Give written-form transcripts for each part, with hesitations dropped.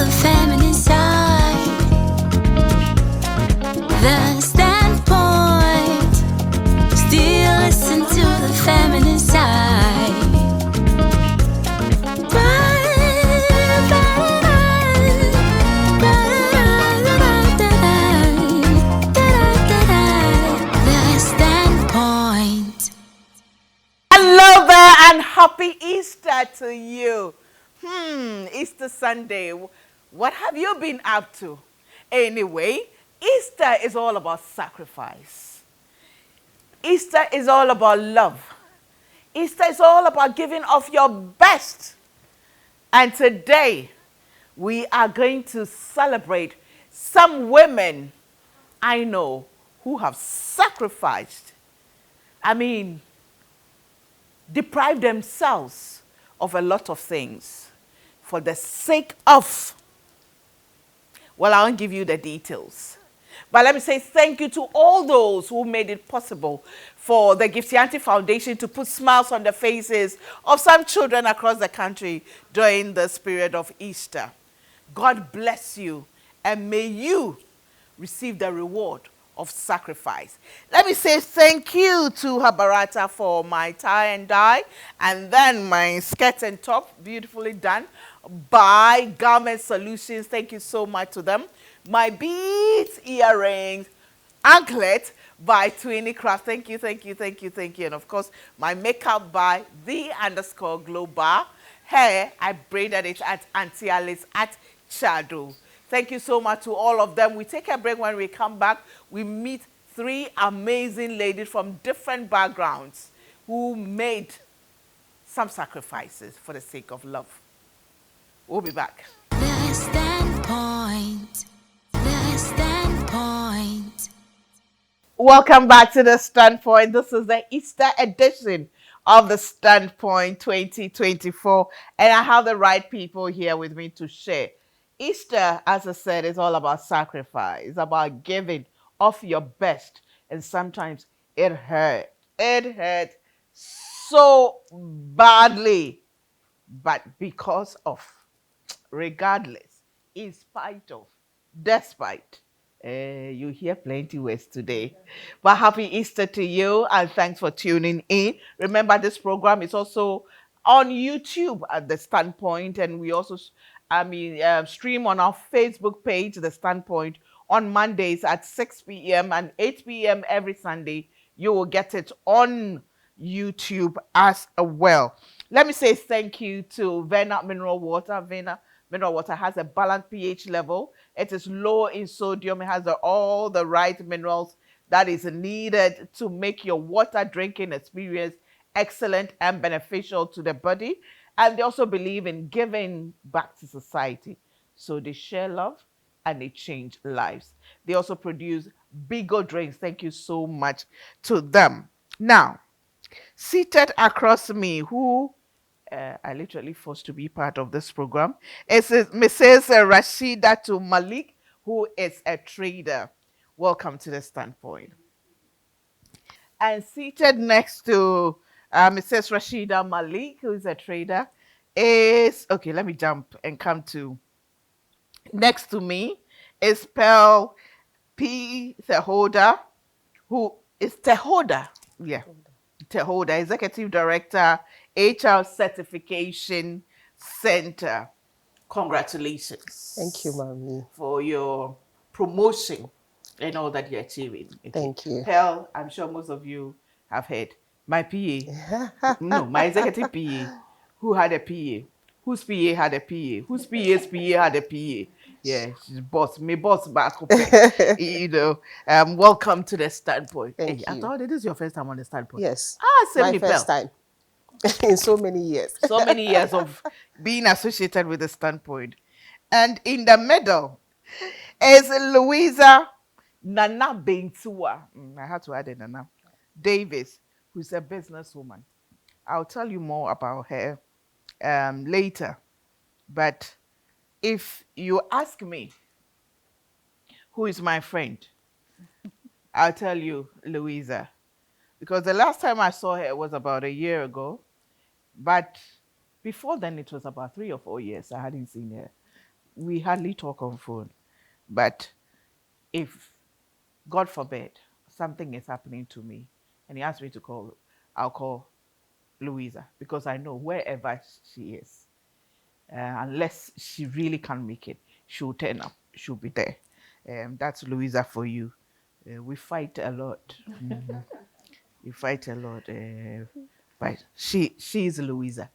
the feminine side. The standpoint. Still listen to the feminine side. The standpoint. Hello there and happy Easter to you. Easter Sunday. What have you been up to? Anyway, Easter is all about sacrifice. Easter is all about love. Easter is all about giving of your best. And today, we are going to celebrate some women I know who have sacrificed. Deprive themselves of a lot of things for the sake of, well, I won't give you the details. But let me say thank you to all those who made it possible for the Gifty Foundation to put smiles on the faces of some children across the country during this period of Easter. God bless you, and may you receive the reward of sacrifice. Let me say thank you to Habarata for my tie and dye, and then my skirt and top, beautifully done by Garment Solutions. Thank you so much to them. My beads, earrings, anklet by Twinny Craft. Thank you, thank you, thank you, thank you. And of course, my makeup by _Global. Hair, I braided it at Auntie Alice at Chado. Thank you so much to all of them. We take a break. When we come back, we meet three amazing ladies from different backgrounds who made some sacrifices for the sake of love. We'll be back. The standpoint. The standpoint. Welcome back to The Standpoint. This is the Easter edition of The Standpoint 2024. And I have the right people here with me to share. Easter, as I said, is all about sacrifice. It's about giving of your best. And sometimes it hurt. It hurt so badly. But because of, regardless, in spite of, despite, you hear plenty words today. But happy Easter to you, and thanks for tuning in. Remember, this program is also on YouTube at The Standpoint, and we also stream on our Facebook page, The Standpoint, on Mondays at 6 p.m. and 8 p.m. every Sunday. You will get it on YouTube as well. Let me say thank you to Vena Mineral Water. Vena Mineral Water has a balanced pH level. It is low in sodium. It has all the right minerals that is needed to make your water drinking experience excellent and beneficial to the body. And they also believe in giving back to society. So they share love and they change lives. They also produce Bigo drinks. Thank you so much to them. Now, seated across me, who I literally forced to be part of this program, is Mrs. Rashida to Malik, who is a trader. Welcome to The Standpoint. And seated next to Mrs. Rashida Malik, who is a trader, is, okay, let me jump and come to, next to me is Pearl P. Tehoda, who is Tehoda, yeah, Tehoda, Executive Director, HR Certification Center. Congratulations. Thank you, Mommy. For your promotion and all that you're achieving. Okay. Thank you. Pearl, I'm sure most of you have heard. My PA, no, my executive PA, who had a PA, whose PA had a PA, whose PA's PA had a PA. Yeah, she's boss, me boss back up. Welcome to The Standpoint. Thank Hey, I you. thought this is your first time on The Standpoint. Yes. Same My me, first Pearl. time in so many years. So many years of being associated with The Standpoint. And in the middle is Louisa Nana Bentua. I had to add a Nana Davis, who's a businesswoman. I'll tell you more about her later. But if you ask me who is my friend, I'll tell you Louisa. Because the last time I saw her was about a year ago. But before then, it was about 3 or 4 years I hadn't seen her. we hardly talk on phone. But if, God forbid, something is happening to me and he asks me to call, I'll call Louisa because I know wherever she is, unless she really can't make it, she'll turn up, she'll be there. That's Louisa for you. We fight a lot. Mhm. We fight a lot. But she is Louisa.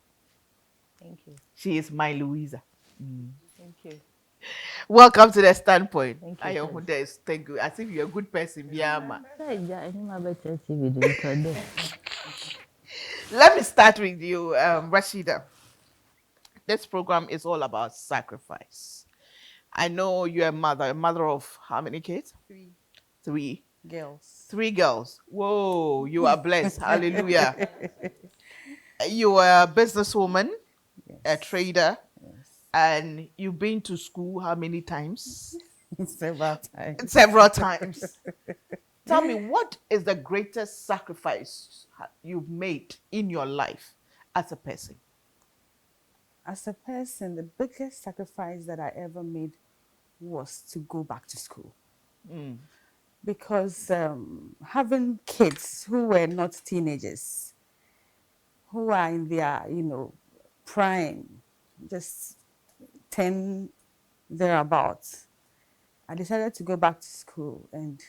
Thank you. She is my Louisa. Thank you. Welcome to the standpoint. Thank I you, am sir. thank you. As if you're a good person, Biama. I think my better TV do it all day. Let me start with you, Rashida. This program is all about sacrifice. I know you're a mother of how many kids? Three Three. girls. Three girls. Whoa, you are blessed. Hallelujah. You are a businesswoman, a Yes. trader, Yes. and you've been to school how many times? Several times. Several times. Tell me, what is the greatest sacrifice you've made in your life as a person? As a person, the biggest sacrifice that I ever made was to go back to school. Because having kids who were not teenagers, who are in their, prime, just 10 thereabouts, I decided to go back to school. And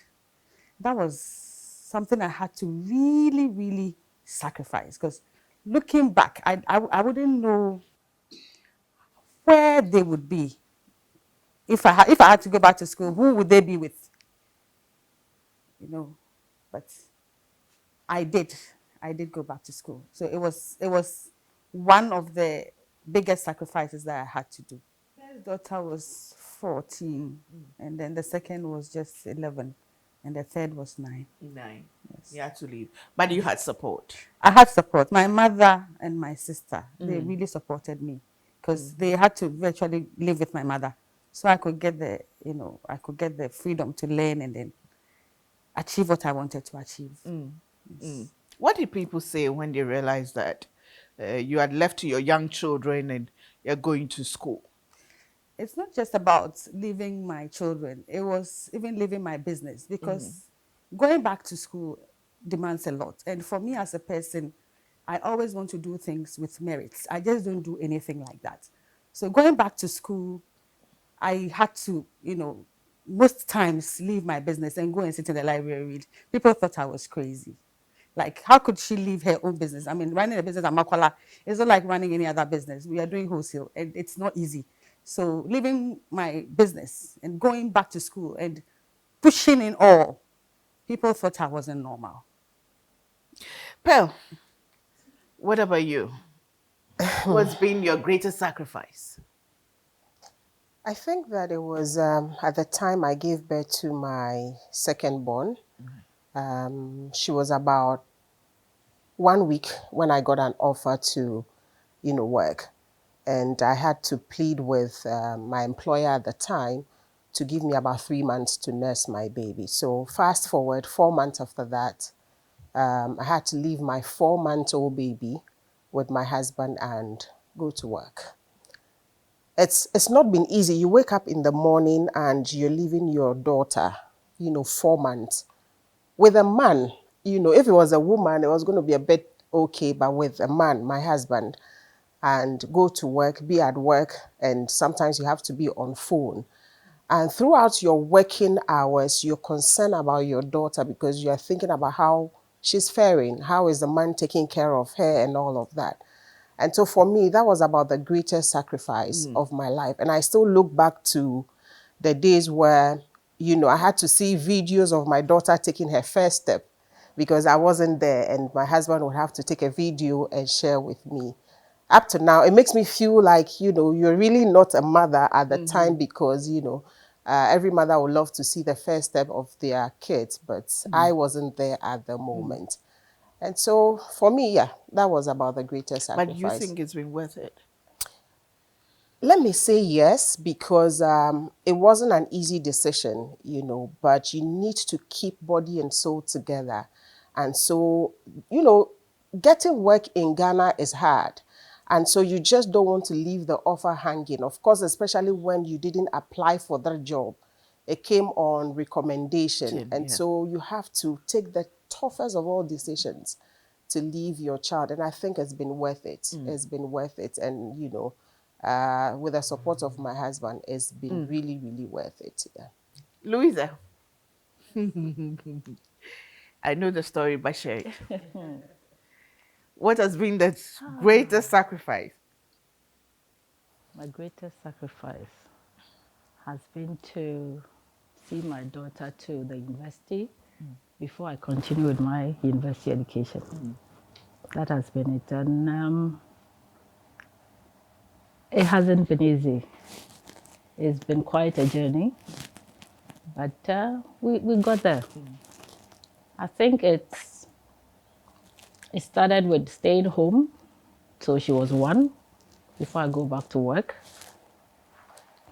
that was something I had to really, really sacrifice. Because looking back, I wouldn't know where they would be if I had to go back to school. Who would they be with? You know, but I did. I did go back to school. So it was one of the biggest sacrifices that I had to do. First daughter was 14, and then the second was just 11, and the third was 9. 9. Yes. You had to leave, but you had support. I had support. My mother and my sister, they really supported me because they had to virtually live with my mother. So I could get I could get the freedom to learn and then achieve what I wanted to achieve. What did people say when they realized that you had left your young children and you're going to school? It's not just about leaving my children, it was even leaving my business because going back to school demands a lot. And for me as a person, I always want to do things with merits. I just don't do anything like that. So going back to school, I had to, most times leave my business and go and sit in the library and read. People thought I was crazy. Like, how could she leave her own business? I mean, running a business at Makwala is not like running any other business. We are doing wholesale and it's not easy. So leaving my business and going back to school and pushing in all, people thought I wasn't normal. Pearl, what about you? What's been your greatest sacrifice? I think that it was at the time I gave birth to my second born. She was about 1 week when I got an offer to, work. And I had to plead with my employer at the time to give me about 3 months to nurse my baby. So fast forward, 4 months after that, I had to leave my 4-month-old baby with my husband and go to work. It's not been easy. You wake up in the morning and you're leaving your daughter, 4 months. With a man, if it was a woman, it was going to be a bit okay, but with a man, my husband, and go to work, be at work, and sometimes you have to be on phone. And throughout your working hours, you're concerned about your daughter because you're thinking about how she's faring, how is the man taking care of her and all of that. And so for me, that was about the greatest sacrifice of my life. And I still look back to the days where, I had to see videos of my daughter taking her first step because I wasn't there and my husband would have to take a video and share with me. Up to now, it makes me feel like, you're really not a mother at the time because, every mother would love to see the first step of their kids, but I wasn't there at the moment. And so for me, yeah, that was about the greatest But you sacrifice. think it's been worth it? Let me say yes, because it wasn't an easy decision, but you need to keep body and soul together. And so, getting work in Ghana is hard. And so you just don't want to leave the offer hanging. Of course, especially when you didn't apply for that job. It came on recommendation. And so you have to take the toughest of all decisions to leave your child. And I think it's been worth it. It's been worth it. And, you know, with the support of my husband, it's been really, really worth it. Yeah. Louisa. I know the story, but share it. What has been the greatest sacrifice? My greatest sacrifice has been to see my daughter to the university before I continue with my university education. That has been it. And it hasn't been easy. It's been quite a journey, but we got there. I think it started with staying home. So she was 1 before I go back to work.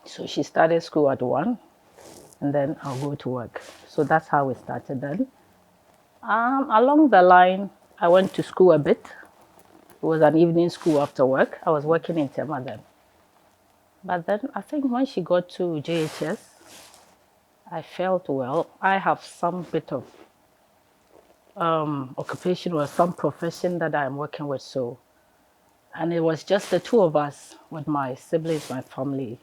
So she started school at 1, and then I'll go to work. So that's how it started then. Along the line, I went to school a bit. It was an evening school after work. I was working in Tema then. But then I think when she got to JHS, I felt, well, I have some bit of occupation or some profession that I'm working with. So, and it was just the two of us with my siblings, my family.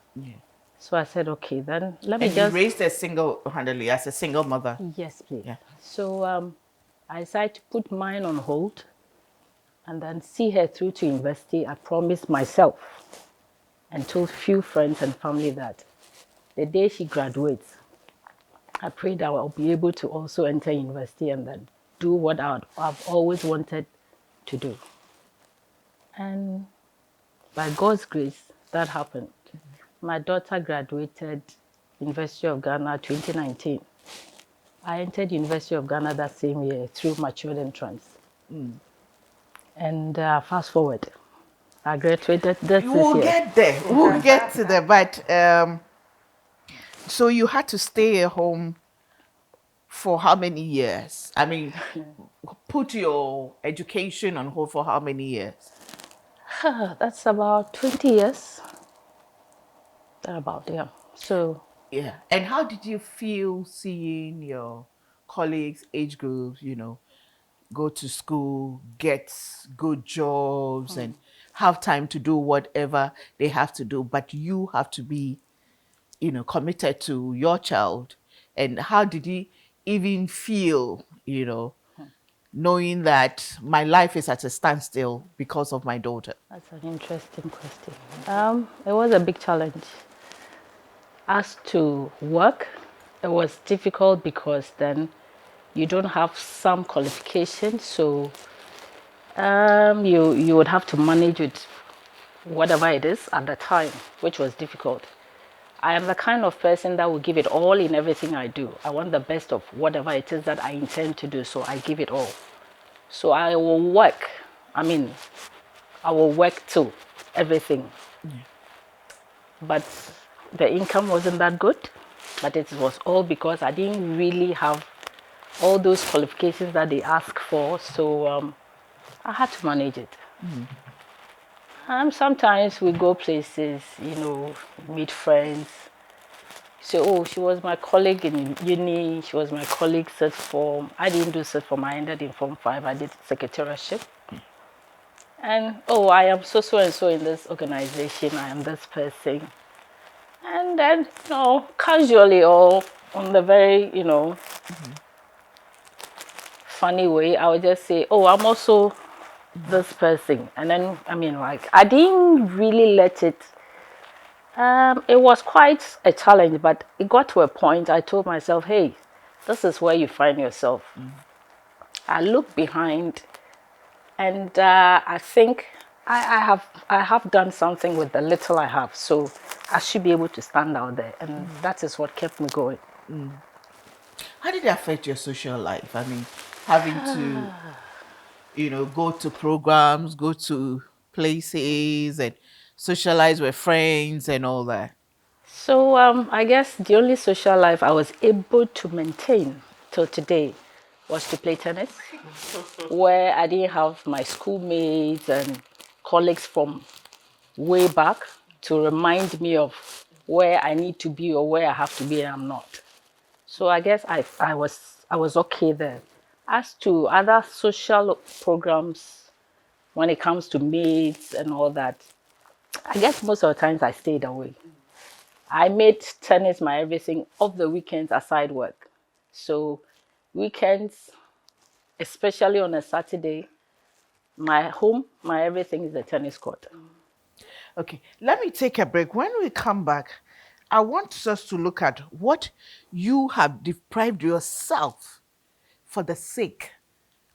So I said, okay, then let me And just... you raised her single-handedly as a single mother? Yes, please. Yeah. So I decided to put mine on hold and then see her through to university. I promised myself and told few friends and family that the day she graduates, I pray that I'll be able to also enter university and then do what I've always wanted to do. And by God's grace, that happened. My daughter graduated University of Ghana 2019. I entered University of Ghana that same year through matured entrance. And fast forward, I graduated this year. We'll get there. We'll get to there. But so you had to stay at home for how many years? I mean, put your education on hold for how many years? That's about 20 years. About, yeah. So... Yeah. And how did you feel seeing your colleagues, age groups, you know, go to school, get good jobs, and have time to do whatever they have to do, but you have to be, you know, committed to your child? And how did you even feel, you know, knowing that my life is at a standstill because of my daughter? That's an interesting question. It was a big challenge. As to work, it was difficult because then you don't have some qualifications, so you would have to manage with whatever it is at the time, which was difficult. I am the kind of person that will give it all in everything I do. I want the best of whatever it is that I intend to do, so I give it all. So I will work. I mean, I will work to everything. But the income wasn't that good. But it was all because I didn't really have all those qualifications that they ask for. So I had to manage it. Sometimes we go places, you know, meet friends. So, oh, she was my colleague in uni. She was my colleague sixth form. I didn't do sixth form. I ended in form 5. I did secretariatship. And, oh, I am so and so in this organization. I am this person. And then, you know, casually or on the very, you know, funny way, I would just say, oh, I'm also this person. And then, I mean, like, I didn't really let it. It was quite a challenge, but it got to a point I told myself, hey, this is where you find yourself. I look behind and I think I have done something with the little I have, so I should be able to stand out there, and that is what kept me going. How did it affect your social life? I mean, having to, you know, go to programs, go to places and socialize with friends and all that. So I guess the only social life I was able to maintain till today was to play tennis, where I didn't have my schoolmates and colleagues from way back to remind me of where I need to be or where I have to be and I'm not. So I guess I was okay there. As to other social programs, when it comes to maids and all that, I guess most of the times I stayed away. I made tennis my everything off the weekends aside work. So weekends, especially on a Saturday, my home, my everything is the tennis court. Okay, let me take a break. When we come back, I want us to look at what you have deprived yourself for the sake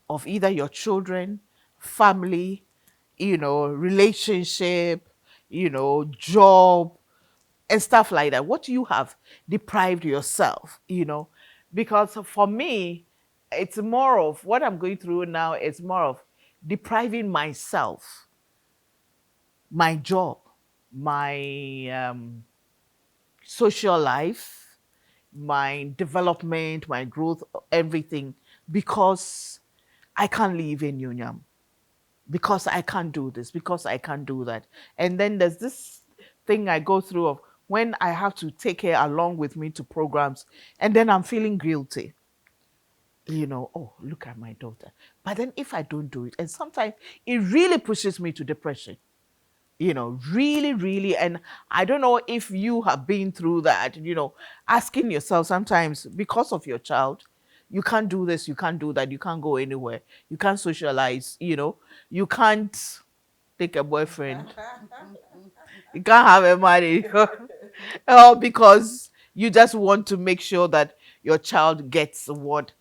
of either your children, family, relationship, job, and stuff like that. What you have deprived yourself. Because for me, it's more of what I'm going through now, it's more of depriving myself, my job, my social life, my development, my growth, everything, because I can't live in Union, because I can't do this, because I can't do that. And then there's this thing I go through of when I have to take her along with me to programs, and then I'm feeling guilty. Oh, look at my daughter. But then if I don't do it, and sometimes it really pushes me to depression. Really, really. And I don't know if you have been through that, asking yourself sometimes because of your child, you can't do this, you can't do that, you can't go anywhere, you can't socialize, you can't take a boyfriend, you can't have a money, or because you just want to make sure that your child gets what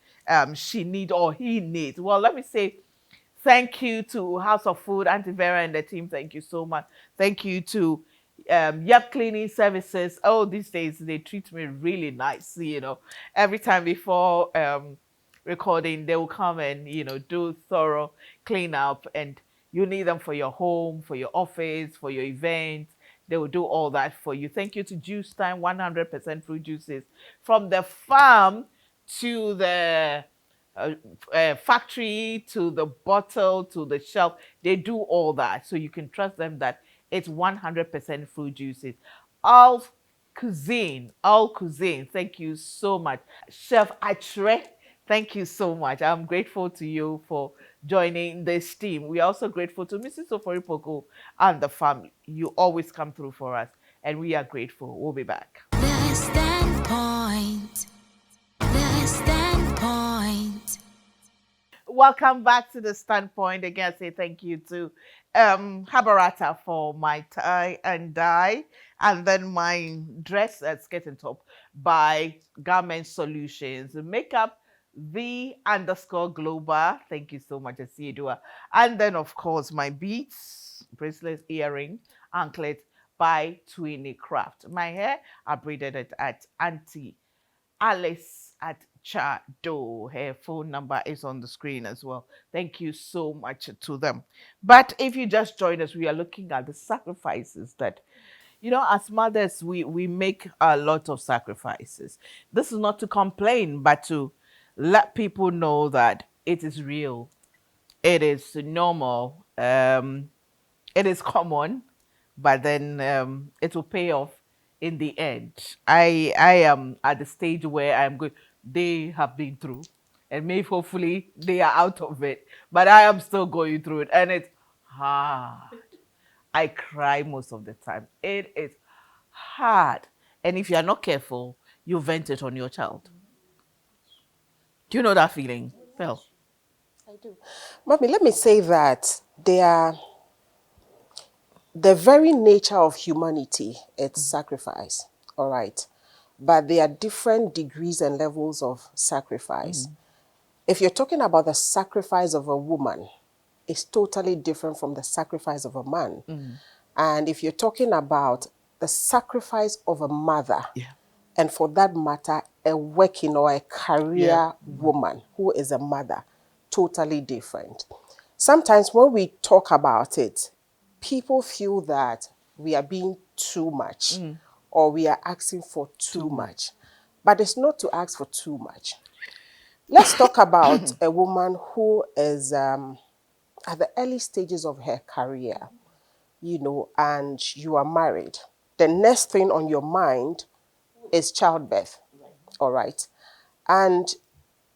she needs or he needs. Well, let me say thank you to House of Food, Auntie Vera and the team. Thank you so much. Thank you to Yep Cleaning Services. Oh, these days they treat me really nice. Every time before recording, they will come and do thorough cleanup, and you need them for your home, for your office, for your events. They will do all that for you. Thank you to Juice Time, 100% fruit juices from the farm to the factory, to the bottle, to the shelf. They do all that. So you can trust them that it's 100% fruit juices. All cuisine, all cuisine. Thank you so much. Chef Atre, thank you so much. I'm grateful to you for joining this team. We're also grateful to Mrs. Oforipoko and the family. You always come through for us, and we are grateful. We'll be back. The standpoint. The standpoint. Welcome back to the Standpoint. Again, I say thank you to Habarata for my tie and dye, and then my dress at skirt and top by Garment Solutions. Makeup the underscore global. Thank you so much, Asiedua. And then, of course, my beads, bracelets, earring, anklet by Twinny Craft. My hair, I braided it at Auntie Alice at Chado. Her phone number is on the screen as well. Thank you so much to them. But if you just joined us, we are looking at the sacrifices that, as mothers, we make a lot of sacrifices. This is not to complain, but to let people know that it is real, it is normal, it is common, but then it will pay off in the end. I am at the stage where I'm going. They have been through, and maybe hopefully they are out of it. But I am still going through it, and it's hard. I cry most of the time. It is hard, and if you are not careful, you vent it on your child. Do you know that feeling, Phil? I do. Mommy, let me say that the very nature of humanity, it's sacrifice, all right? But there are different degrees and levels of sacrifice. If you're talking about the sacrifice of a woman, it's totally different from the sacrifice of a man. And if you're talking about the sacrifice of a mother, Yeah. and for that matter, a working or a career woman who is a mother, totally different. Sometimes when we talk about it, people feel that we are being too much or we are asking for too much. But it's not to ask for too much. Let's talk about a woman who is at the early stages of her career. and you are married, the next thing on your mind is childbirth. All right. And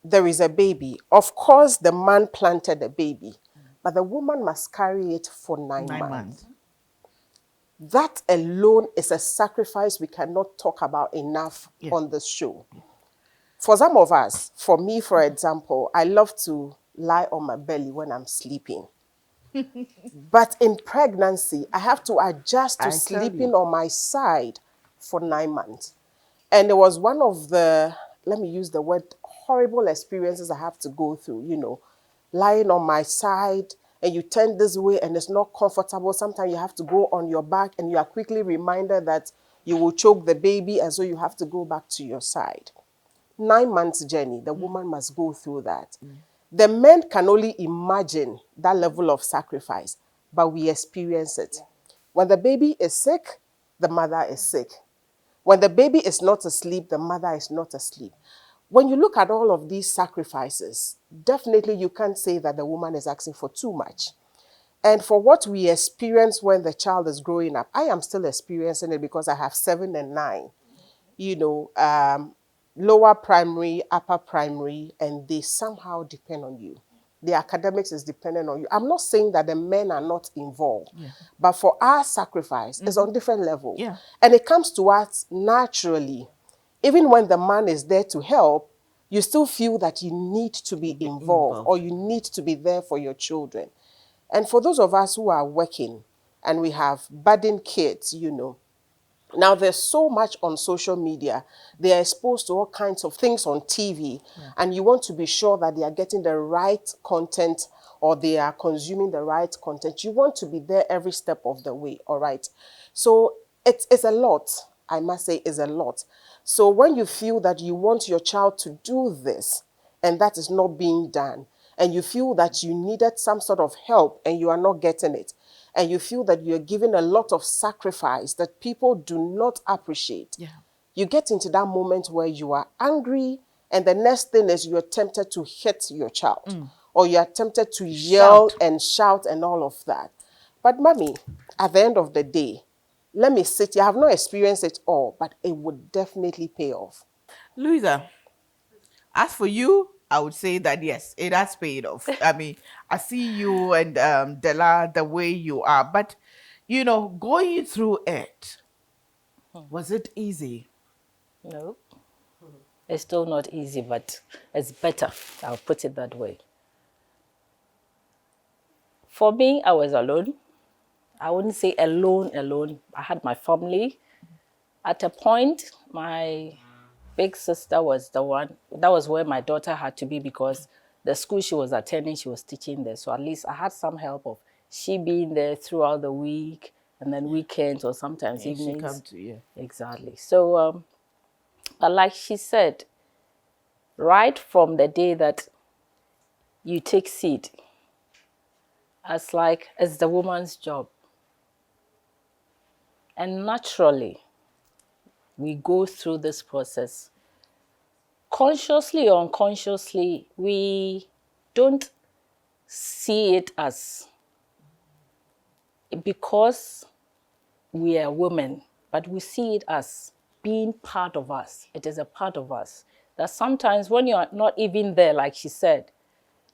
there is a baby. Of course, the man planted the baby, but the woman must carry it for 9 9 months. months. That alone is a sacrifice we cannot talk about enough on this show. For some of us, for me, for example, I love to lie on my belly when I'm sleeping. But in pregnancy, I have to adjust to sleeping on my side for 9 months. And it was one of the, let me use the word, horrible experiences I have to go through, lying on my side and you turn this way and it's not comfortable. Sometimes you have to go on your back and you are quickly reminded that you will choke the baby, and so you have to go back to your side. 9 months journey, the woman must go through that. The men can only imagine that level of sacrifice, but we experience it. When the baby is sick, the mother is sick. When the baby is not asleep, the mother is not asleep. When you look at all of these sacrifices, definitely you can't say that the woman is asking for too much. And for what we experience when the child is growing up, I am still experiencing it because I have 7 and 9. Lower primary, upper primary, and they somehow depend on you. The academics is dependent on you. I'm not saying that the men are not involved, but for our sacrifice, it's on different levels. And it comes to us naturally. Even when the man is there to help, you still feel that you need to be involved or you need to be there for your children. And for those of us who are working and we have budding kids, now there's so much on social media. They are exposed to all kinds of things on TV, and you want to be sure that they are getting the right content or they are consuming the right content. You want to be there every step of the way, all right? So it's a lot, I must say, is a lot. So when you feel that you want your child to do this and that is not being done, and you feel that you needed some sort of help and you are not getting it, and you feel that you're giving a lot of sacrifice that people do not appreciate, you get into that moment where you are angry, and the next thing is you're tempted to hit your child, or you're tempted to yell and shout and all of that. But mommy, at the end of the day, let me sit here. I have not experienced it all, but it would definitely pay off. Louisa, as for you, I would say that yes, it has paid off. I mean, I see you and Della the way you are, but going through it, was it easy? No, it's still not easy, but it's better. I'll put it that way. For me, I was alone. I wouldn't say alone. I had my family. At a point, my big sister was the one, that was where my daughter had to be because the school she was attending, she was teaching there. So at least I had some help of she being there throughout the week and then weekends or sometimes And she evenings. come to you. Exactly. So, but like she said, right from the day that you take seed, it's the woman's job. And naturally, we go through this process. Consciously or unconsciously, we don't see it as because we are women, but we see it as being part of us. It is a part of us. That sometimes when you're not even there, like she said,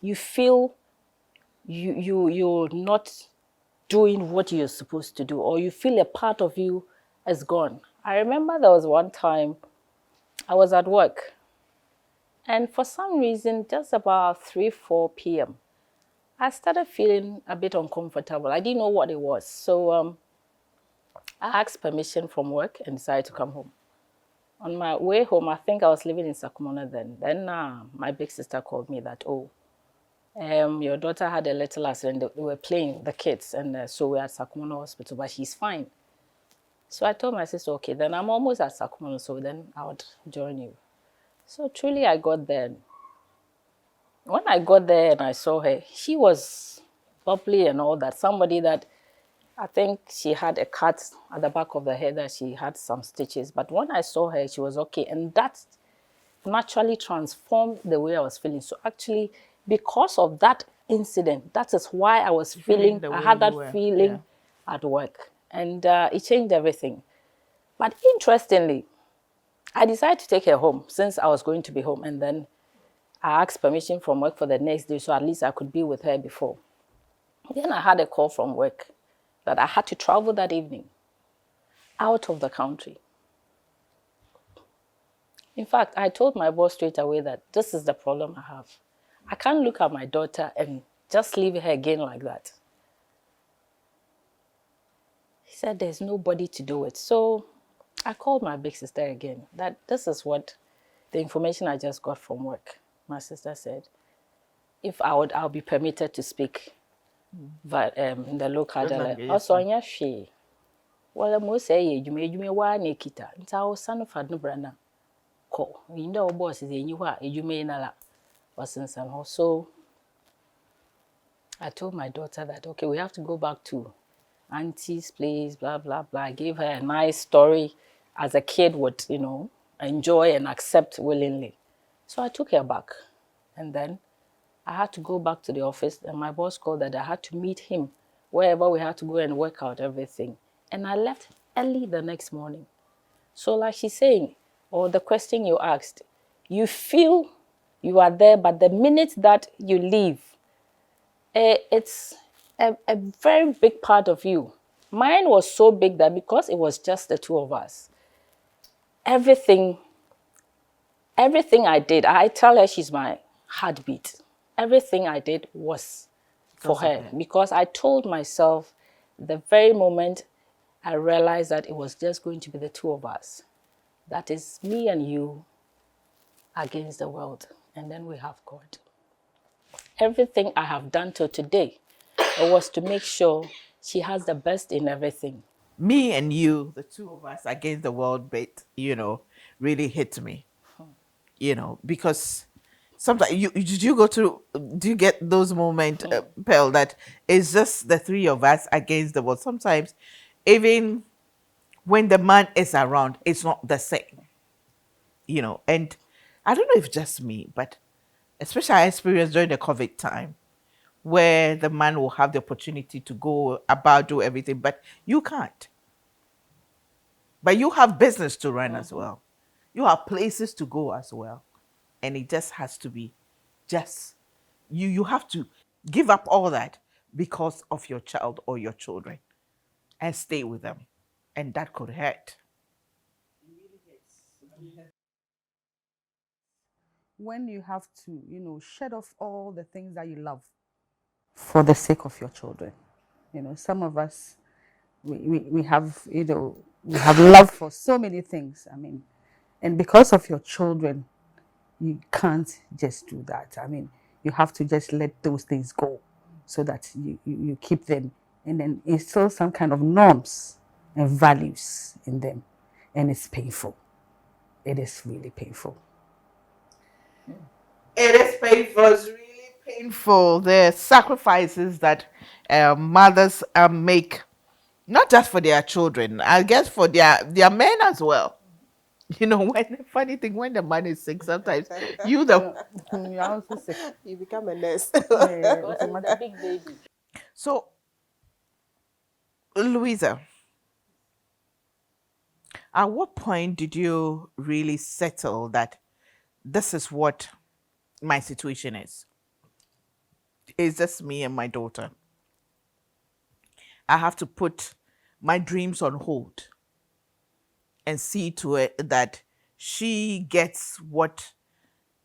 you feel you're not doing what you're supposed to do, or you feel a part of you is gone. I remember there was one time I was at work, and for some reason, just about 3-4 p.m., I started feeling a bit uncomfortable. I didn't know what it was. So I asked permission from work and decided to come home. On my way home, I think I was living in Sakumona then. Then my big sister called me that, your daughter had a little accident. They were playing, the kids, and so we're at Sakumona Hospital, but she's fine. So I told my sister, okay, then I'm almost at Sakumona, so then I would join you. So truly I got there. When I got there and I saw her, she was bubbly and all that. Somebody that I think she had a cut at the back of the head that she had some stitches. But when I saw her, she was okay. And that naturally transformed the way I was feeling. So actually, because of that incident, that is why I was feeling, I had that feeling at work, and it changed everything. But interestingly, I decided to take her home since I was going to be home, and then I asked permission from work for the next day, so at least I could be with her before. Then I had a call from work that I had to travel that evening out of the country. In fact, I told my boss straight away that this is the problem I have. I can't look at my daughter and just leave her again like that. He said there's nobody to do it. So I called my big sister again, that this is what the information I just got from work. My sister said, if I'll be permitted to speak in the local dialect. Also, on your she. Well, I must say, you may want Nikita. It's our son of Adnubran. Call. You know, boss is in you may not. So I told my daughter that, okay, we have to go back to auntie's place, blah, blah, blah. I gave her a nice story as a kid would, enjoy and accept willingly. So I took her back. And then I had to go back to the office, and my boss called that I had to meet him wherever we had to go and work out everything. And I left early the next morning. So like she's saying, or the question you asked, you feel you are there, but the minute that you leave, it's a very big part of you. Mine was so big that because it was just the two of us, everything I did, I tell her she's my heartbeat. Everything I did was for her, because I told myself the very moment I realized that it was just going to be the two of us. That is me and you against the world. And then we have God. Everything I have done till today, it was to make sure she has the best in everything. Me and you, the two of us against the world bit, really hit me. Because sometimes do you get those moments, Pearl, that it's just the three of us against the world? Sometimes even when the man is around, it's not the same. And I don't know if just me, but especially I experienced during the COVID time, where the man will have the opportunity to go about, do everything, but you can't. But you have business to run as well. You have places to go as well. And it just has to be you have to give up all that because of your child or your children and stay with them. And that could hurt. When you have to, shed off all the things that you love for the sake of your children. Some of us, we have, we have love for so many things. I mean, and because of your children, you can't just do that. I mean, you have to just let those things go so that you keep them and then instill some kind of norms and values in them. And it's painful. It is really painful. It is painful. It's really painful. The sacrifices that mothers make, not just for their children, I guess for their men as well. When funny thing, when the man is sick, sometimes you You're also sick. You become a nurse. The big baby. So, Louisa, at what point did you really settle that this is what my situation is? It's just me and my daughter. I have to put my dreams on hold and see to it that she gets what,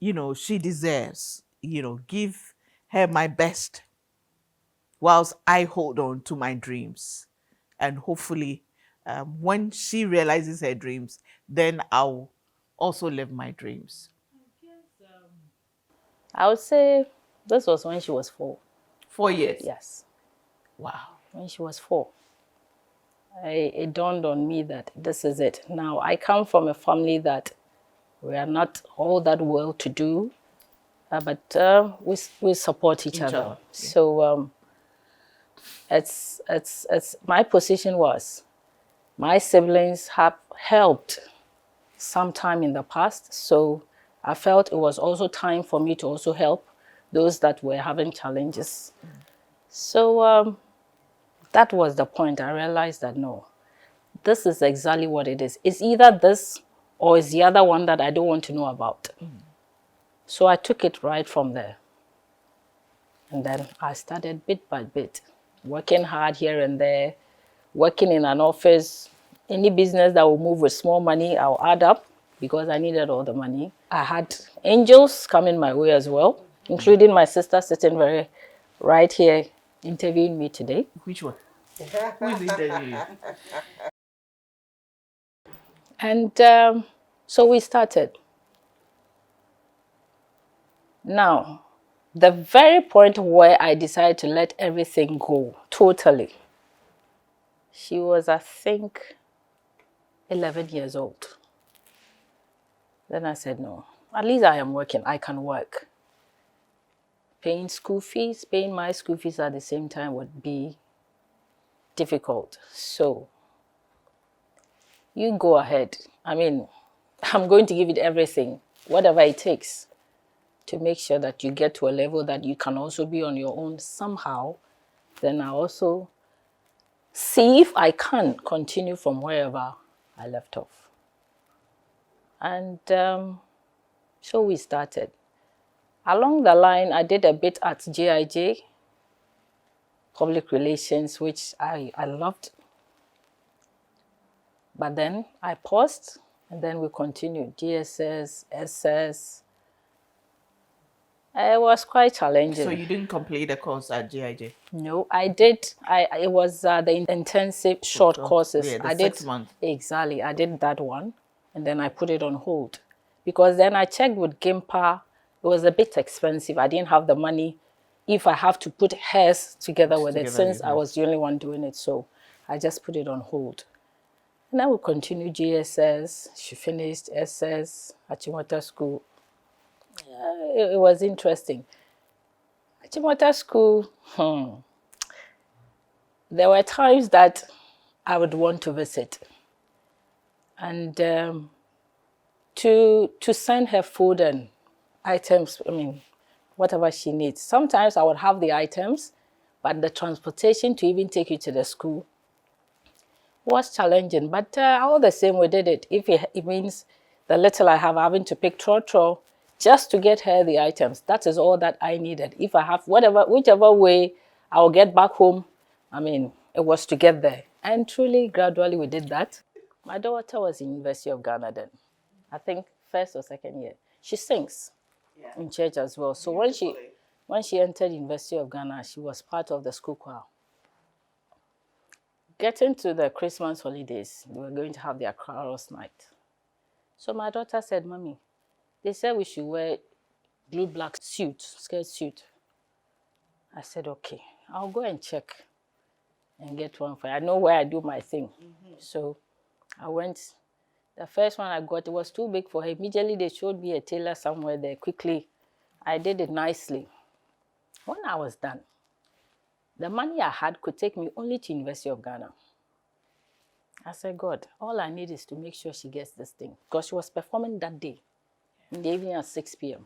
she deserves. Give her my best whilst I hold on to my dreams. And hopefully, when she realizes her dreams, then I'll also live my dreams. I would say this was when she was 4. 4 years. Yes. Wow. When she was 4. It dawned on me that this is it. Now, I come from a family that we are not all that well to do, but we support each other. Yeah. So it's my position was my siblings have helped sometime in the past, so I felt it was also time for me to also help those that were having challenges. So that was the point. I realized that no, this is exactly what it is. It's either this or it's the other one that I don't want to know about. So I took it right from there. And then I started bit by bit, working hard here and there, working in an office. Any business that will move with small money, I'll add up because I needed all the money. I had angels coming my way as well, including my sister sitting right here interviewing me today. Which one? Who is interviewing you? And so we started. Now, the very point where I decided to let everything go totally, she was, I think, 11 years old. Then I said, no, at least I am working. I can work. Paying school fees, paying my school fees at the same time would be difficult. So you go ahead. I mean, I'm going to give it everything, whatever it takes, to make sure that you get to a level that you can also be on your own somehow. Then I also see if I can continue from wherever I left off. And so we started. Along the line, I did a bit at GIJ, public relations, which I loved. But then I paused, and then we continued. GSS, SS. It was quite challenging. So you didn't complete the course at GIJ? No, I did. It was the intensive short courses. Yeah, the I did 6 months. Exactly. I did that one, and then I put it on hold because then I checked with GIMPA. It was a bit expensive. I didn't have the money. If I have to put hers together with it, since I was the only one doing it, so I just put it on hold. And I will continue GSS. She finished SS at Chimota School. It was interesting. At Chimota School, there were times that I would want to visit. And to send her food and items, I mean, whatever she needs. Sometimes I would have the items, but the transportation to even take you to the school was challenging. But all the same, we did it. If it means the little I have having to pick trotro just to get her the items, that is all that I needed. If I have whichever way I'll get back home, I mean, it was to get there. And truly, gradually, we did that. My daughter was in University of Ghana then. I think first or second year. She sings in church as well. So when she entered University of Ghana, she was part of the school choir. Getting to the Christmas holidays, we were going to have their chorus night. So my daughter said, Mommy, they said we should wear blue black suit, skirt suit. I said, okay, I'll go and check and get one for you. I know where I do my thing. So I went. The first one I got, it was too big for her. Immediately they showed me a tailor somewhere there. Quickly, I did it nicely. When I was done, the money I had could take me only to University of Ghana. I said, God, all I need is to make sure she gets this thing. Because she was performing that day, in the evening at 6 p.m.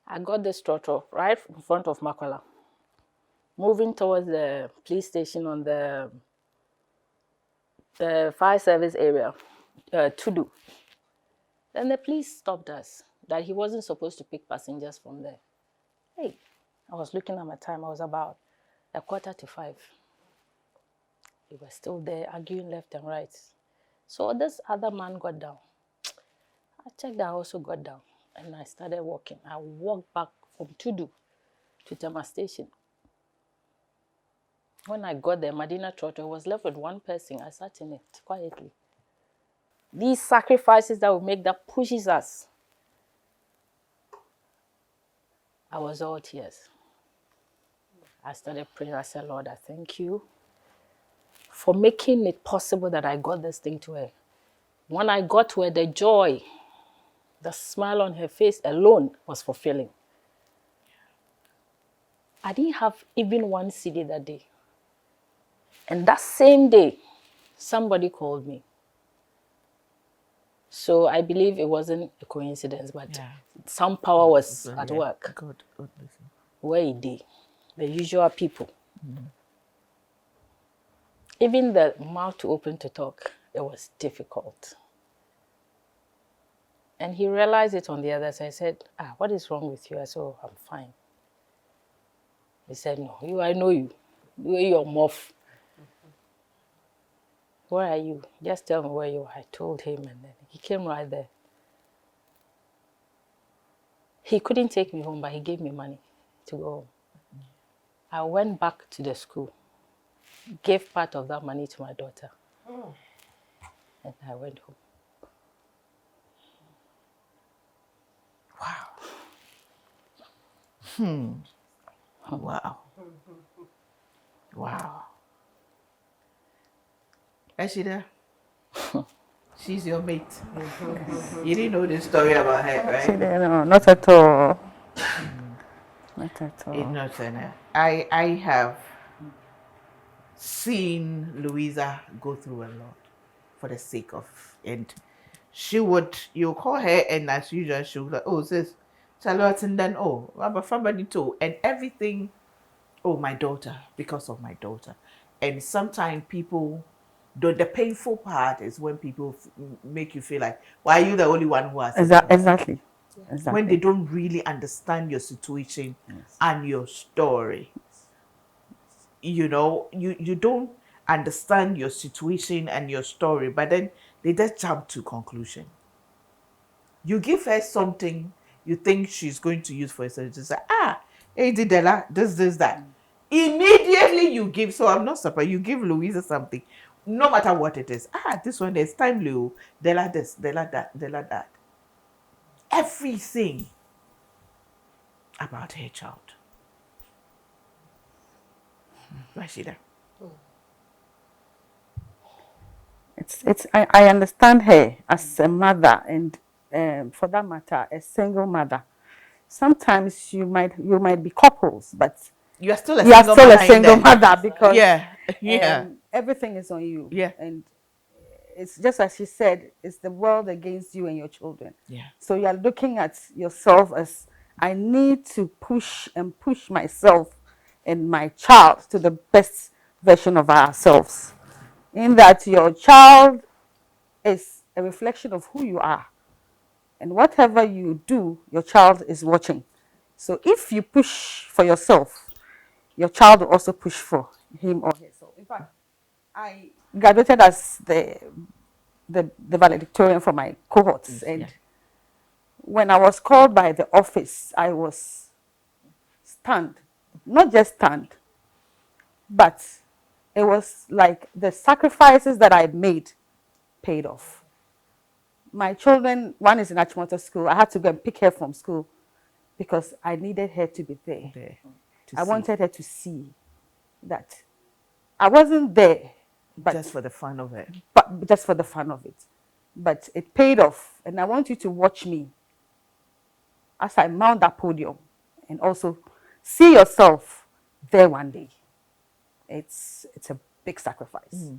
I got this trotro right in front of Makwala, moving towards the police station on the fire service area, Tudu. Then the police stopped us, that he wasn't supposed to pick passengers from there. Hey, I was looking at my time, I was about 4:45. They were still there, arguing left and right. So this other man got down. I checked, I also got down, and I started walking. I walked back from Tudu to Tama Station. When I got there, Medina Trotto, I was left with one person. I sat in it quietly. These sacrifices that we make that pushes us. I was all tears. I started praying. I said, Lord, I thank you for making it possible that I got this thing to her. When I got to her, the joy, the smile on her face alone was fulfilling. I didn't have even one CD that day. And that same day, somebody called me. So I believe it wasn't a coincidence, but some power was at work. Good listen. Where he did. the usual people. Even the mouth to open to talk, it was difficult. And he realized it on the other side. I said, what is wrong with you? I said, oh, I'm fine. He said, no, I know you. You're muff. Where are you? Just tell me where you are. I told him, and then he came right there. He couldn't take me home, but he gave me money to go home. I went back to the school, gave part of that money to my daughter, and I went home. Wow. Wow. Ashida, she's your mate. You didn't know the story about her, right? No, not at all. Not at all. Not I have seen Louisa go through a lot for the sake of, and you call her, and as usual, she would like, oh, sis, Charlotte, and then, oh, Rabba Fabani too, and everything, oh, my daughter, because of my daughter. And sometimes people, the painful part is when people make you feel like, why are you the only one who has it? Exactly. When they don't really understand your situation and your story. You know, you don't understand your situation and your story, but then they just jump to conclusion. You give her something you think she's going to use for herself, to say, hey, Didela, this, that. Immediately you give, so I'm not surprised, you give Louisa something, no matter what it is. This one is timely, Dela this, Dela that, Dela that. Everything about her child. Rashida. I understand her as a mother, and for that matter, a single mother. Sometimes you might be couples, but You are still a single mother because yeah. everything is on you. Yeah. And it's just as she said, it's the world against you and your children. Yeah. So you are looking at yourself as, I need to push myself and my child to the best version of ourselves. In that your child is a reflection of who you are. And whatever you do, your child is watching. So if you push for yourself, your child will also push for him or herself. In fact, I graduated as the valedictorian for my cohorts. And when I was called by the office, I was stunned. Not just stunned, but it was like the sacrifices that I made paid off. My children, one is in Achimota school. I had to go and pick her from school because I needed her to be there. I wanted her to see that I wasn't there, but just for the fun of it. But just for the fun of it. But it paid off, and I want you to watch me as I mount that podium, and also see yourself there one day. It's a big sacrifice.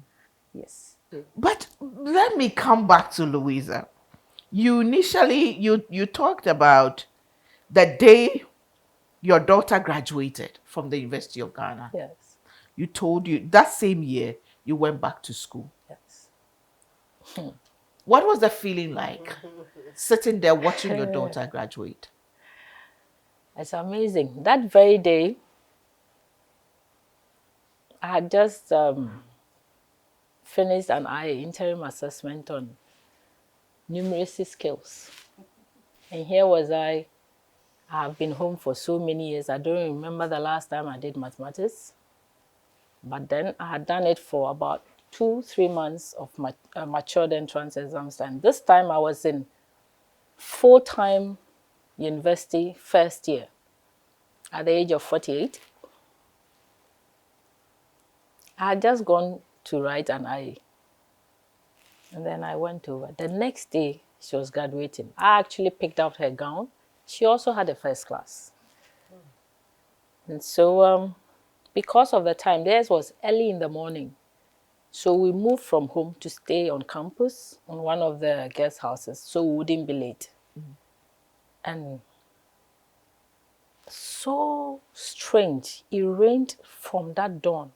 Yes. But let me come back to Louisa. You initially you talked about the day your daughter graduated from the University of Ghana. Yes. You told you that same year you went back to school. Yes. What was the feeling like sitting there watching your daughter graduate? It's amazing. That very day, I had just finished an interim assessment on numeracy skills. And here was I have been home for so many years. I don't remember the last time I did mathematics. But then I had done it for about 2-3 months of my matured entrance exams. And this time I was in full-time university first year at the age of 48. I had just gone to write an IE. And then I went over. The next day, she was graduating. I actually picked out her gown. She also had a first class. And so because of the time, theirs was early in the morning. So we moved from home to stay on campus on one of the guest houses so we wouldn't be late. And so strange. It rained from that dawn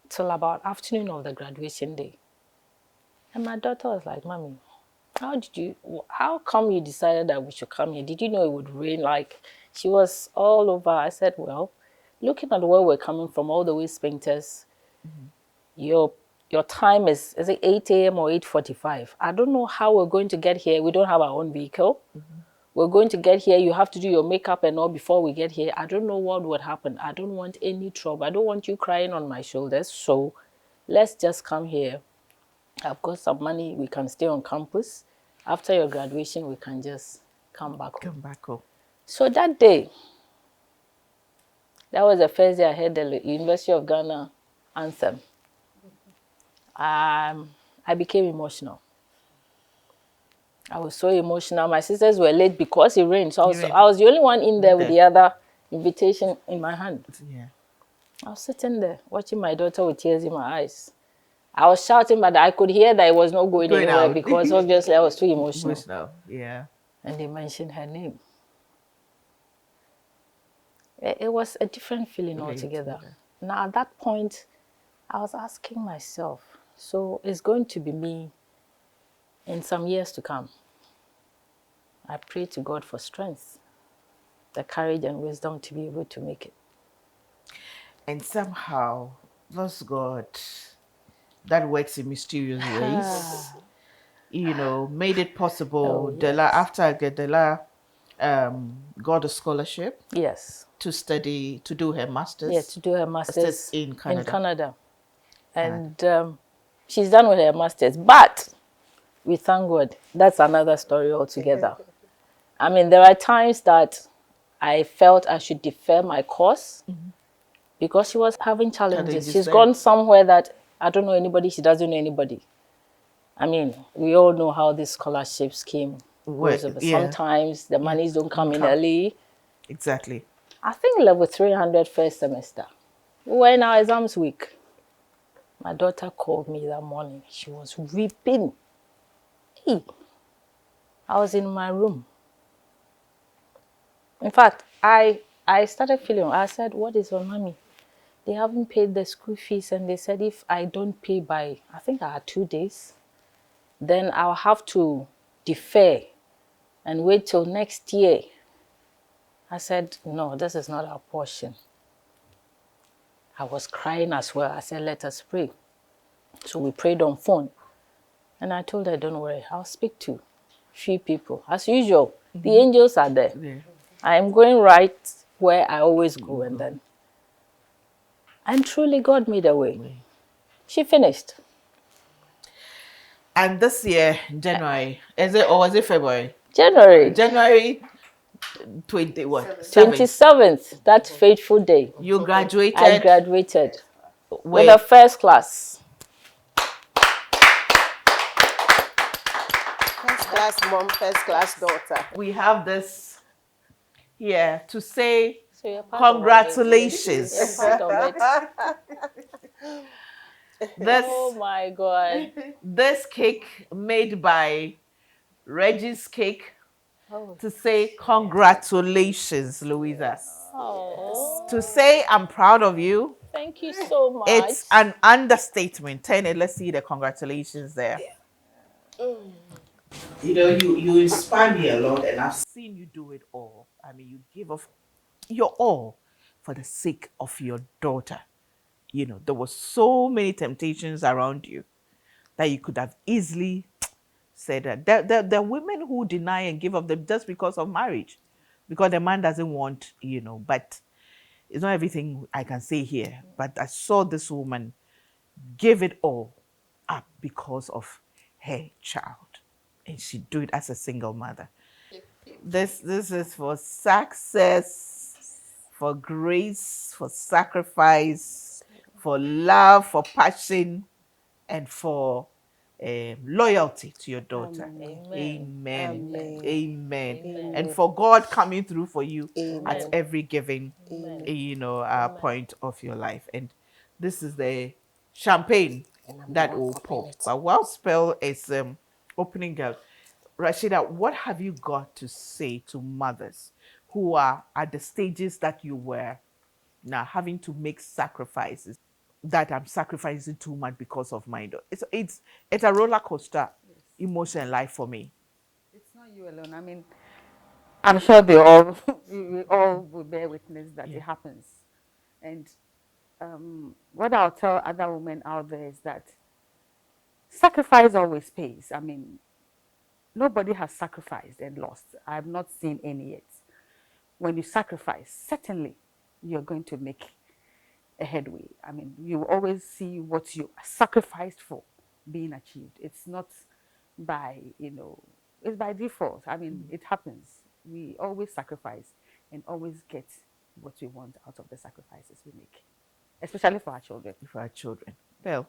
till about afternoon of the graduation day. And my daughter was like, Mommy, how come you decided that we should come here? Did you know it would rain? Like, she was all over. I said, well, looking at where we're coming from, all the way Spinkters, your time is it 8 a.m. or 8:45? I don't know how we're going to get here. We don't have our own vehicle. We're going to get here. You have to do your makeup and all before we get here. I don't know what would happen. I don't want any trouble. I don't want you crying on my shoulders. So let's just come here. I've got some money. We can stay on campus. After your graduation, we can just come back home. Come back home. So that day, that was the first day I heard the University of Ghana anthem. I became emotional. I was so emotional. My sisters were late because it rained. So I was the only one in there with the other invitation in my hand. Yeah. I was sitting there watching my daughter with tears in my eyes. I was shouting, but I could hear that it was not going anywhere because obviously I was too emotional. Yeah. And they mentioned her name. It was a different feeling altogether. Now, at that point, I was asking myself, so it's going to be me in some years to come. I pray to God for strength, the courage and wisdom to be able to make it. And somehow, those God that works in mysterious ways, made it possible. After Dela got a scholarship. Yes. To do her master's. Yeah, to do her master's in Canada. And she's done with her master's. But we thank God. That's another story altogether. I mean, there are times that I felt I should defer my course because she was having challenges. She's gone somewhere that I don't know anybody. She doesn't know anybody. I mean, we all know how these scholarships came. Sometimes the monies don't come in early. Exactly. I think level 300 first semester. We were in our exams week. My daughter called me that morning. She was weeping. Hey, I was in my room. In fact, I started feeling, I said, what is wrong, Mommy? They haven't paid the school fees, and they said if I don't pay by, I think I had 2 days, then I'll have to defer and wait till next year. I said, no, this is not our portion. I was crying as well. I said, let us pray. So we prayed on phone. And I told her, don't worry, I'll speak to few people. As usual, the angels are there. Yeah. I am going right where I always go. And truly God made a way. She finished. And this year, January, was it February? January 27th, that fateful day. You graduated? I graduated with a first class. First class mom, first class daughter. We have this here to say congratulations. Oh my God. This cake made by Reggie's Cake. To say congratulations, Louisa. Oh. To say I'm proud of you. Thank you so much. It's an understatement. Turn it, let's see the congratulations there. You inspire me a lot, and I've seen you do it all. I mean, you give of your all for the sake of your daughter. There were so many temptations around you that you could have easily said that. There are women who deny and give up them just because of marriage, because the man doesn't want, but it's not everything I can say here. But I saw this woman give it all up because of her child, and she do it as a single mother. This is for success, for grace, for sacrifice, for love, for passion, and for loyalty to your daughter. Amen. Amen. And for God coming through for you at every given point of your life. And this is the champagne that will pop. But while Spell is opening up, Rashida, what have you got to say to mothers who are at the stages that you were now, having to make sacrifices, that I'm sacrificing too much because of my daughter. It's a roller coaster emotion life for me. It's not you alone. I mean, I'm sure they all we all will bear witness that it happens. And what I'll tell other women out there is that sacrifice always pays. I mean, nobody has sacrificed and lost. I've not seen any yet. When you sacrifice, certainly you're going to make a headway. I mean, you always see what you sacrificed for being achieved. It's not by, it's by default. I mean, it happens. We always sacrifice and always get what we want out of the sacrifices we make, especially for our children. For our children. Well,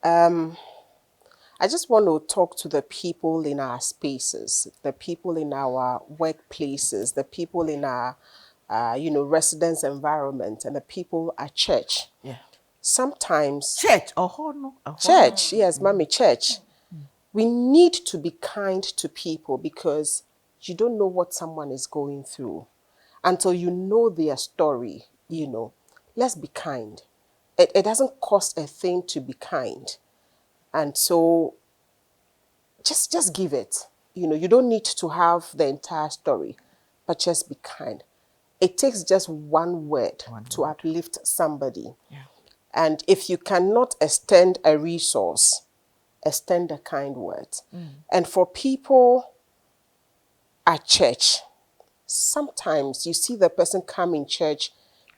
I just want to talk to the people in our spaces, the people in our workplaces, the people in our, residence environment, and the people at church. yeah. Sometimes Church, no. church, yes, mommy, church. We need to be kind to people because you don't know what someone is going through until you know their story. Let's be kind. It doesn't cost a thing to be kind. And so just give it. You don't need to have the entire story, but just be kind. It takes just one word to uplift somebody. Yeah. And if you cannot extend a resource, extend a kind word. And for people at church, sometimes you see the person come in church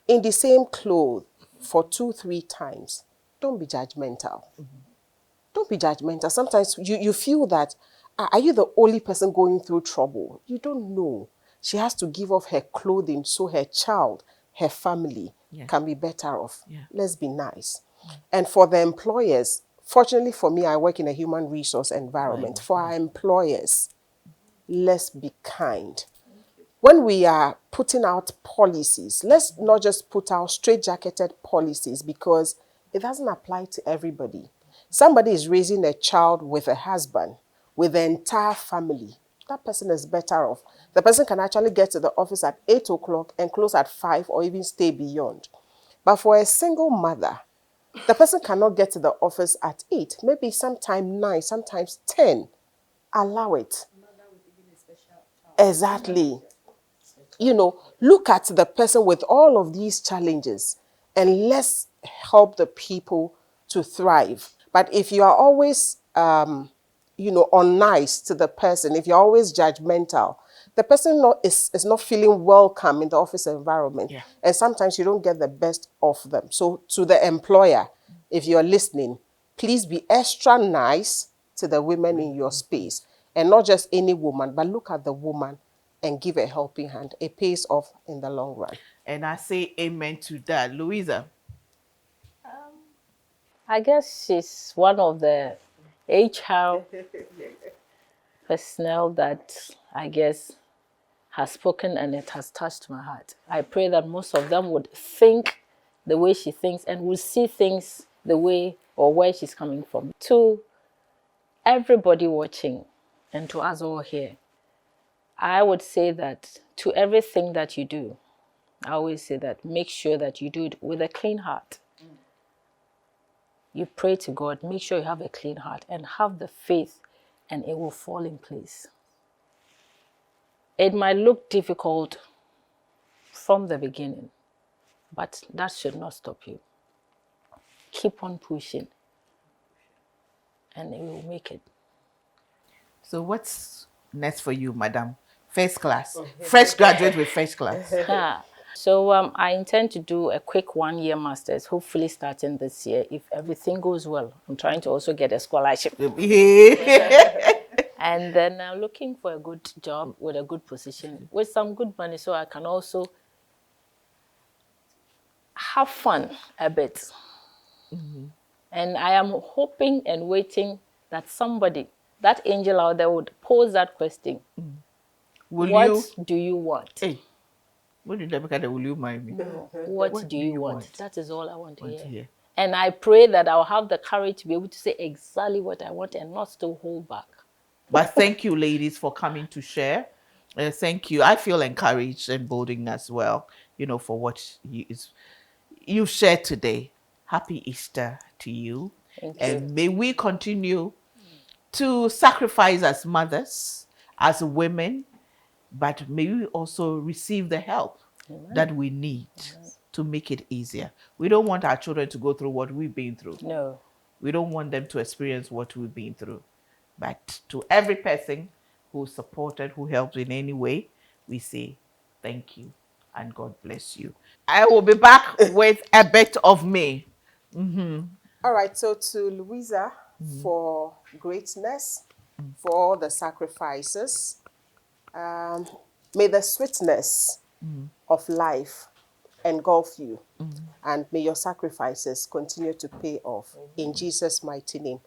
in the same clothes for 2-3 times. Don't be judgmental. Don't be judgmental. Sometimes you feel that, are you the only person going through trouble? You don't know. She has to give off her clothing so her child, her family can be better off. Yeah. Let's be nice. And for the employers, fortunately for me, I work in a human resource environment. For our employers, let's be kind. When we are putting out policies, let's not just put out straight-jacketed policies because it doesn't apply to everybody. Somebody is raising a child with a husband, with the entire family. That person is better off. The person can actually get to the office at 8 o'clock and close at 5 or even stay beyond. But for a single mother, the person cannot get to the office at 8, maybe sometime 9, sometimes 10. Allow it. Exactly. Look at the person with all of these challenges and let's help the people to thrive. But if you are always, unnice to the person, if you're always judgmental, the person is not feeling welcome in the office environment. Yeah. And sometimes you don't get the best of them. So to the employer, if you're listening, please be extra nice to the women in your space. And not just any woman, but look at the woman and give a helping hand. It pays off in the long run. And I say amen to that. Louisa. I guess she's one of the HR personnel that I guess has spoken and it has touched my heart. I pray that most of them would think the way she thinks and will see things the way or where she's coming from. To everybody watching and to us all here, I would say that to everything that you do, I always say that make sure that you do it with a clean heart. You pray to God, make sure you have a clean heart and have the faith and it will fall in place. It might look difficult from the beginning, but that should not stop you. Keep on pushing and you will make it. So what's next for you, madam? First class. Fresh graduate with first class. So I intend to do a quick 1-year master's, hopefully starting this year if everything goes well. I'm trying to also get a scholarship. And then I'm looking for a good job with a good position, with some good money so I can also have fun a bit. And I am hoping and waiting that somebody, that angel out there would pose that question. What do you want? Hey, what did will you mind me? What do you want? That is all I want to hear. And I pray that I'll have the courage to be able to say exactly what I want and not still hold back. But thank you, ladies, for coming to share. Thank you. I feel encouraged and emboldened as well, for what you've shared today. Happy Easter to you. Thank you. And may we continue to sacrifice as mothers, as women, but may we also receive the help that we need to make it easier. We don't want our children to go through what we've been through. No. We don't want them to experience what we've been through. But to every person who supported, who helped in any way, we say thank you and God bless you. I will be back with a bit of me. All right, so to Louisa, for greatness, for all the sacrifices, may the sweetness of life engulf you, and may your sacrifices continue to pay off. In Jesus' mighty name.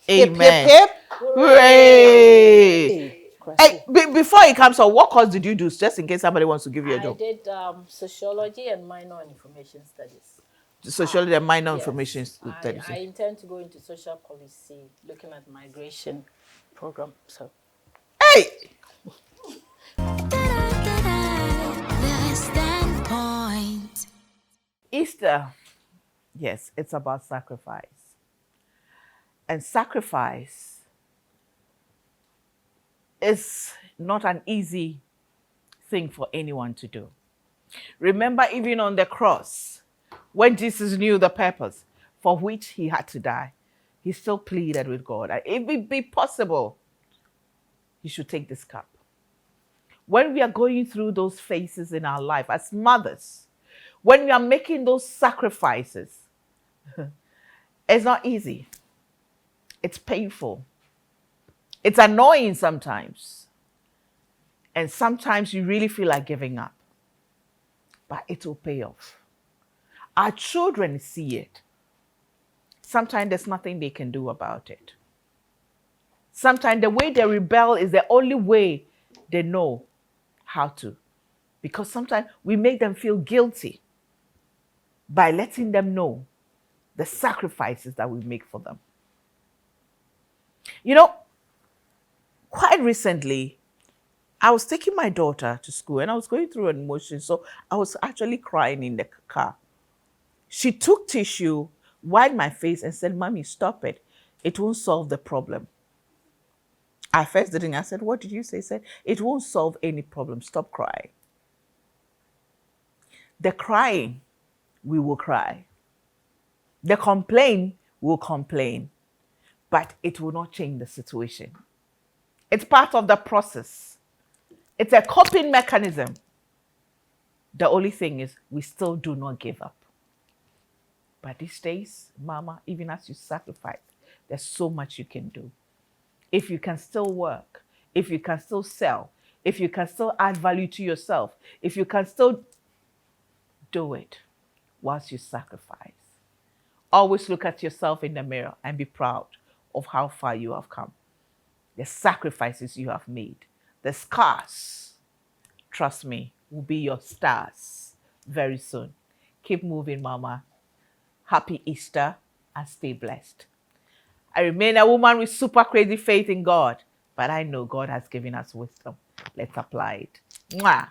Amen. Hip, hip, hip. Hooray! Chrissy. Hey, before it comes on, what course did you do? Just in case somebody wants to give you a I job. did sociology and minor in information studies. Sociology and minor Yes. information I studies. intend to go into social policy, looking at migration program. So Hey! The standpoint. Easter, yes, it's about sacrifice. And sacrifice is not an easy thing for anyone to do. Remember, even on the cross, when Jesus knew the purpose for which he had to die, he still pleaded with God. If it be possible, he should take this cup. When we are going through those phases in our life as mothers, when we are making those sacrifices, it's not easy. It's painful. It's annoying sometimes. And sometimes you really feel like giving up. But it will pay off. Our children see it. Sometimes there's nothing they can do about it. Sometimes the way they rebel is the only way they know how to. Because sometimes we make them feel guilty by letting them know the sacrifices that we make for them. Quite recently, I was taking my daughter to school and I was going through an emotion. So I was actually crying in the car. She took tissue, wiped my face and said, "Mommy, stop it. It won't solve the problem." I first didn't. I said, "What did you say?" She said, "It won't solve any problem. Stop crying." The crying, we will cry. The complain, we'll complain. But it will not change the situation. It's part of the process. It's a coping mechanism. The only thing is we still do not give up. But these days, Mama, even as you sacrifice, there's so much you can do. If you can still work, if you can still sell, if you can still add value to yourself, if you can still do it whilst you sacrifice. Always look at yourself in the mirror and be proud of how far you have come. The sacrifices you have made. The scars, trust me, will be your stars very soon. Keep moving, Mama. Happy Easter and stay blessed. I remain a woman with super crazy faith in God, but I know God has given us wisdom. Let's apply it. Mwah.